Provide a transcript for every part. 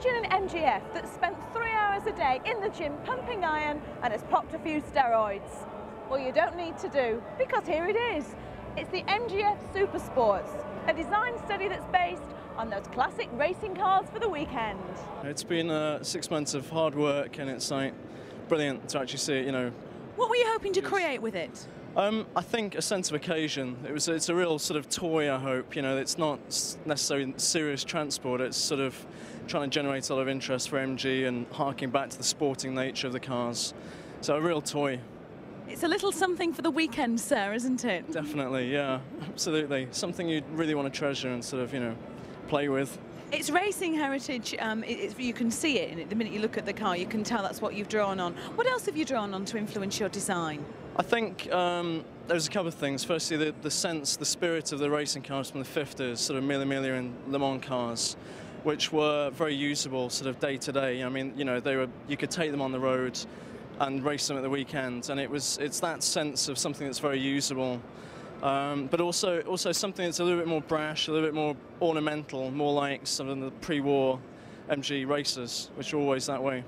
Imagine an MGF that spent 3 hours a day in the gym pumping iron and has popped a few steroids. Well, you don't need to do, because here it is. It's the MGF Supersports, a design study that's based on those classic racing cars for the weekend. It's been 6 months of hard work, and it's like brilliant to actually see it, you know. What were you hoping to create with it? I think a sense of occasion. It's a real sort of toy, I hope. You know, it's not necessarily serious transport. It's sort of trying to generate a lot of interest for MG and harking back to the sporting nature of the cars. So a real toy. It's a little something for the weekend, sir, isn't it? Definitely, yeah, absolutely. Something you really want to treasure and sort of, you know, play with. It's racing heritage. You can see it in it. The minute you look at the car, you can tell that's what you've drawn on. What else have you drawn on to influence your design? I think there's a couple of things. Firstly, the sense, the spirit of the racing cars from the 50s, sort of Mille Miglia and Le Mans cars, which were very usable sort of day to day. I mean, you know, you could take them on the road and race them at the weekend, and it's that sense of something that's very usable. But also something that's a little bit more brash, a little bit more ornamental, more like some of the pre-war MG racers, which are always that way.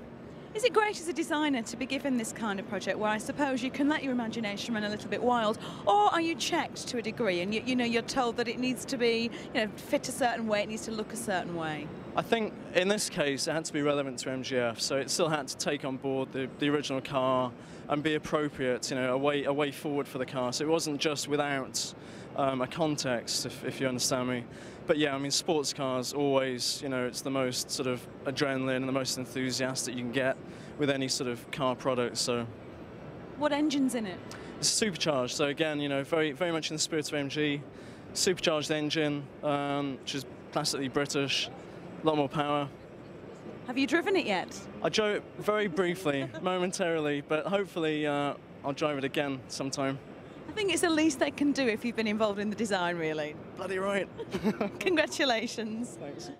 Is it great as a designer to be given this kind of project where I suppose you can let your imagination run a little bit wild, or are you checked to a degree and you know, you're told that it needs to be, you know, fit a certain way, it needs to look a certain way? I think in this case it had to be relevant to MGF, so it still had to take on board the original car and be appropriate, you know, a way forward for the car. So it wasn't just without a context, if you understand me. But yeah, I mean, sports cars always, you know, it's the most sort of adrenaline and the most enthusiastic you can get with any sort of car product. So, what engine's in it? It's supercharged. So again, you know, very much in the spirit of MG. Supercharged engine, which is classically British, a lot more power. Have you driven it yet? I drove it very briefly, momentarily, but hopefully I'll drive it again sometime. I think it's the least they can do if you've been involved in the design, really. Bloody right. Congratulations. Thanks.